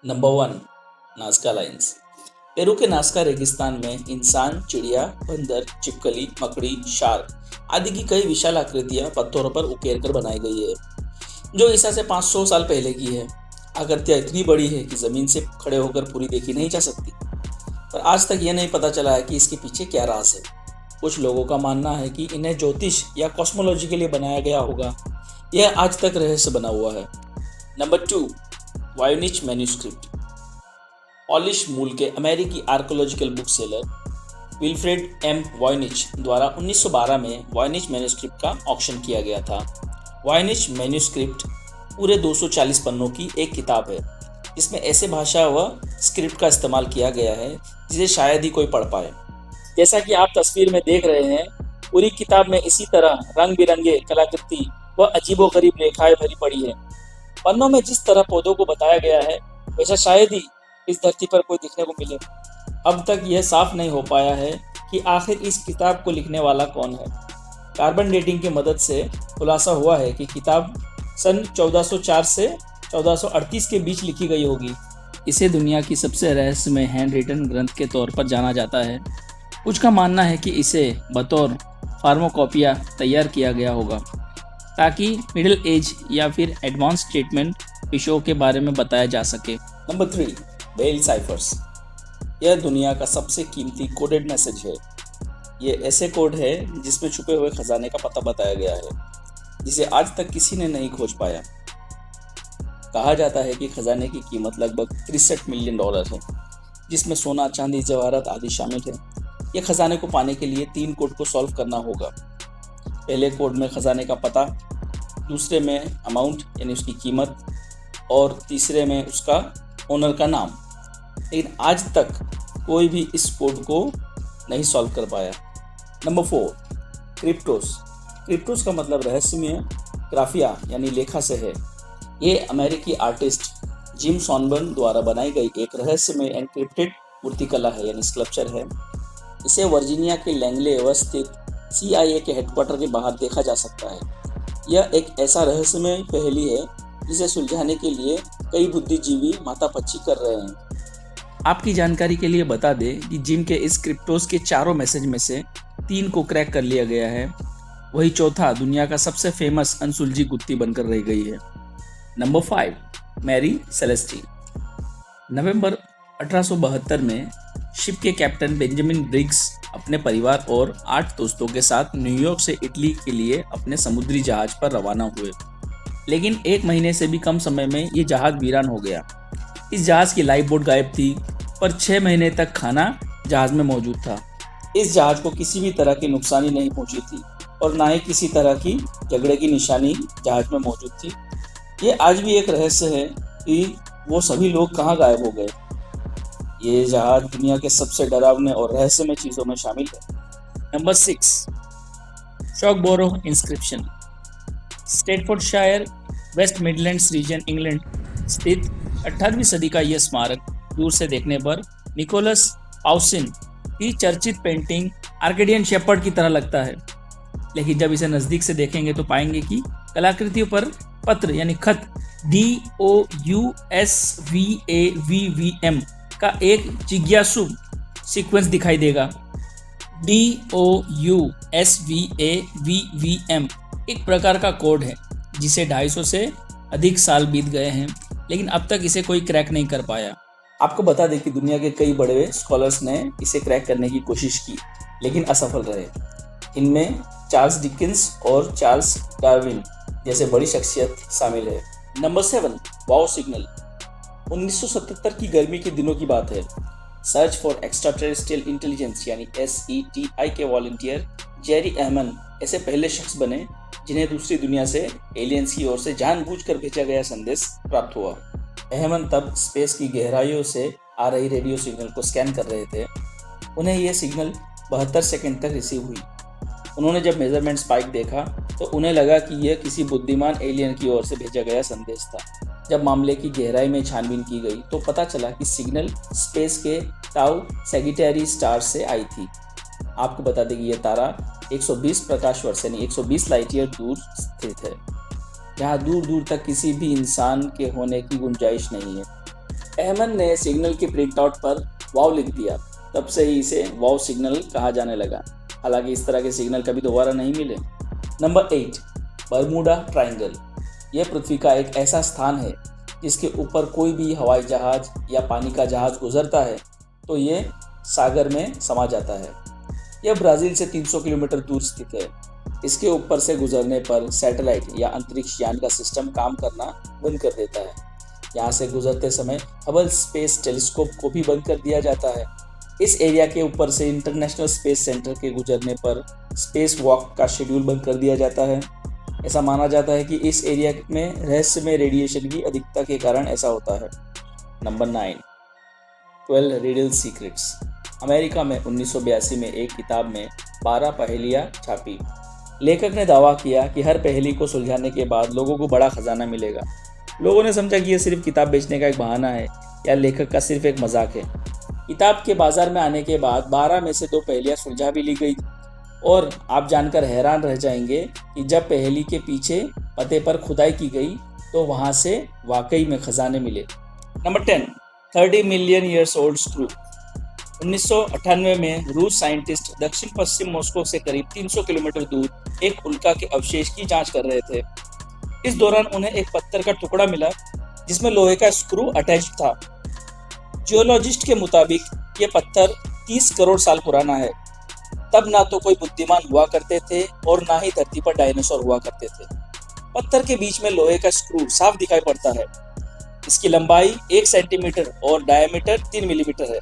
Number 1, Nazca lines. Peru के Nazca रेगिस्तान में इंसान, चिड़िया, बंदर, छिपकली, मकड़ी, शार्क आदि की कई विशाल आकृतियां पत्थरों पर उकेर कर बनाई गई है, जो ईसा से 500 साल पहले की है। आकृतियां इतनी बड़ी है कि जमीन से खड़े होकर पूरी देखी नहीं जा सकती, पर आज तक यह नहीं पता चला है कि इसके पीछे क्या राज है। कुछ लोगों का मानना है कि इन्हें ज्योतिष या कॉस्मोलॉजी के लिए बनाया गया होगा। यह आज तक रहस्य बना हुआ है। Number 2, Voynich manuscript. पॉलिश मूल के अमेरिकी archaeological book seller Wilfred M Voynich द्वारा 1912 में वॉयनिच मैन्यूस्क्रिप्ट का ऑक्शन किया गया था। वॉयनिच मैन्यूस्क्रिप्ट पूरे 240 पन्नों की एक किताब है, जिसमें ऐसे भाषा व स्क्रिप्ट का इस्तेमाल किया गया है जिसे शायद ही कोई पढ़ पाए। जैसा कि आप तस्वीर में देख रहे हैं, पूरी किताब में इसी तरह रंग बिरंगे कलाकृति व अजीबोगरीब रेखाएं भरी पड़ी है। पन्नों में जिस तरह पौधों को बताया गया है, वैसा शायद ही इस धरती पर कोई दिखने को मिले। अब तक यह साफ नहीं हो पाया है कि आखिर इस किताब को लिखने वाला कौन है। कार्बन डेटिंग की मदद से खुलासा हुआ है कि किताब सन 1404 से 1438 के बीच लिखी गई होगी। इसे दुनिया की सबसे रहस्यमय हैंड रिटन ग्रंथ के तौर पर जाना जाता है। कुछ का मानना है कि इसे बतौर फार्माकोपिया तैयार किया गया होगा, ताकि मिडिल एज या फिर एडवांस ट्रीटमेंट विषयों के बारे में बताया जा सके। Number 3, Beale ciphers. यह दुनिया का सबसे कीमती कोडेड मैसेज है। ये ऐसे कोड है जिसमें छुपे हुए खजाने का पता बताया गया है, जिसे आज तक किसी ने नहीं खोज पाया। कहा जाता है कि खजाने की कीमत लगभग $63 मिलियन है, जिसमें सोना, चांदी, जवाहरात आदि शामिल है। यह खजाने को पाने के लिए 3 कोड को सॉल्व करना होगा। पहले कोड में खजाने का पता, दूसरे में अमाउंट यानी उसकी कीमत, और तीसरे में उसका ओनर का नाम। लेकिन आज तक कोई भी इस कोड को नहीं सॉल्व कर पाया। नंबर 4, क्रिप्टोस। क्रिप्टोस का मतलब रहस्यमय ग्राफिया यानी लेखा से है। ये अमेरिकी आर्टिस्ट जिम सॉनबर्न द्वारा बनाई गई एक रहस्यमय एनक्रिप्टेड मूर्तिकला है यानी स्कल्पचर है। इसे वर्जीनिया के लैंगले स्थित CIA के हेडक्वार्टर के बाहर देखा जा सकता है। यह एक ऐसा रहस्यमय पहेली है जिसे सुलझाने के लिए कई बुद्धिजीवी माथापच्ची कर रहे हैं। आपकी जानकारी के लिए बता दें कि जिम के इस क्रिप्टोस के चारों मैसेज में से 3 को क्रैक कर लिया गया है, वही चौथा दुनिया का सबसे फेमस अनसुलझी गुत्थी बनकर रह गई है। Number 5, Mary सेलेस्टी। नवंबर 1872 में शिप के कैप्टन बेंजामिन ब्रिग्स अपने परिवार और 8 दोस्तों के साथ न्यूयॉर्क से इटली के लिए अपने समुद्री जहाज पर रवाना हुए। लेकिन 1 महीने से भी कम समय में ये जहाज वीरान हो गया। इस जहाज की लाइफ बोट गायब थी, पर 6 महीने तक खाना जहाज में मौजूद था। इस जहाज को किसी भी तरह की नुकसानी नहीं पहुंची थी और ना ही किसी तरह की झगड़े की निशानी जहाज में मौजूद थी। ये आज भी एक रहस्य है कि वो सभी लोग कहाँ गायब हो गए। ये जहाज दुनिया के सबसे डरावने और रहस्यमय चीज़ों में शामिल है। Number 6, Shugborough inscription. Staffordshire, West Midlands region, England स्थित 18वीं सदी का यह स्मारक दूर से देखने पर निकोलस पाउसिन की चर्चित पेंटिंग आर्केडियन शेपर्ड की तरह लगता है। लेकिन जब इसे नज़दीक से देखेंगे तो पाएंगे कि कलाकृतियों पर पत्र यानी खत DOUSVAVVM का एक जिज्ञासु सीक्वेंस दिखाई देगा। DOUSVAVVM एक प्रकार का कोड है जिसे 250 से अधिक साल बीत गए हैं, लेकिन अब तक इसे कोई क्रैक नहीं कर पाया। आपको बता दें कि दुनिया के कई बड़े स्कॉलर्स ने इसे क्रैक करने की कोशिश की, लेकिन असफल रहे। इनमें चार्ल्स डिकिंस और चार्ल्स डार्विन जैसे बड़ी शख्सियत शामिल है। Number 7, wow signal. 1977 की गर्मी के दिनों की बात है। Search for extra terrestrial intelligence यानी SETI के वॉलंटियर जेरी अहमन ऐसे पहले शख्स बने जिन्हें दूसरी दुनिया से एलियंस की ओर से जानबूझकर भेजा गया संदेश प्राप्त हुआ। अहमन तब स्पेस की गहराइयों से आ रही रेडियो सिग्नल को स्कैन कर रहे थे। उन्हें यह सिग्नल 72 सेकंड तक रिसीव हुई। उन्होंने जब मेजरमेंट स्पाइक देखा तो उन्हें लगा कि यह किसी बुद्धिमान एलियन की ओर से भेजा गया संदेश था। जब मामले की गहराई में छानबीन की गई तो पता चला कि सिग्नल स्पेस के टाउ सैजिटेरियस स्टार से आई थी। आपको बता दें कि यह तारा 120 प्रकाश वर्ष यानी 120 लाइट ईयर दूर स्थित है, जहाँ दूर दूर तक किसी भी इंसान के होने की गुंजाइश नहीं है। अहमद ने सिग्नल के प्रिंट आउट पर वाव लिख दिया। तब से ही इसे वाव सिग्नल कहा जाने लगा। हालांकि इस तरह के सिग्नल कभी दोबारा नहीं मिले। Number 8, Bermuda triangle. यह पृथ्वी का एक ऐसा स्थान है जिसके ऊपर कोई भी हवाई जहाज या पानी का जहाज गुजरता है तो ये सागर में समा जाता है। यह ब्राज़ील से 300 किलोमीटर दूर स्थित है। इसके ऊपर से गुजरने पर सैटेलाइट या अंतरिक्ष यान का सिस्टम काम करना बंद कर देता है। यहाँ से गुजरते समय हबल स्पेस टेलीस्कोप को भी बंद कर दिया जाता है। इस एरिया के ऊपर से इंटरनेशनल स्पेस सेंटर के गुजरने पर स्पेस वॉक का शेड्यूल बंद कर दिया जाता है। ऐसा माना जाता है कि इस एरिया में रहस्यमय रेडिएशन की अधिकता के कारण ऐसा होता है। Number 9, 12 riddle secrets. अमेरिका में 1982 में एक किताब में 12 पहेलियाँ छापी। लेखक ने दावा किया कि हर पहेली को सुलझाने के बाद लोगों को बड़ा खजाना मिलेगा। लोगों ने समझा कि यह सिर्फ किताब बेचने का एक बहाना है या लेखक का सिर्फ एक मजाक है। किताब के बाजार में आने के बाद 12 में से 2 पहेलियाँ सुलझा भी ली गई और आप जानकर हैरान रह जाएंगे कि जब पहेली के पीछे पते पर खुदाई की गई तो वहाँ से वाकई में खजाने मिले। Number 10, 30 million years old screw. 1998 में रूस साइंटिस्ट दक्षिण पश्चिम मॉस्को से करीब 300 किलोमीटर दूर एक उल्का के अवशेष की जांच कर रहे थे। इस दौरान उन्हें एक पत्थर का टुकड़ा मिला जिसमें लोहे का स्क्रू अटैच था। जियोलॉजिस्ट के मुताबिक ये पत्थर 30 करोड़ साल पुराना है। तब ना तो कोई बुद्धिमान हुआ करते थे और ना ही धरती पर डायनासोर हुआ करते थे। पत्थर के बीच में लोहे का स्क्रू साफ दिखाई पड़ता है। इसकी लंबाई 1 सेंटीमीटर और डायमीटर 3 मिलीमीटर है।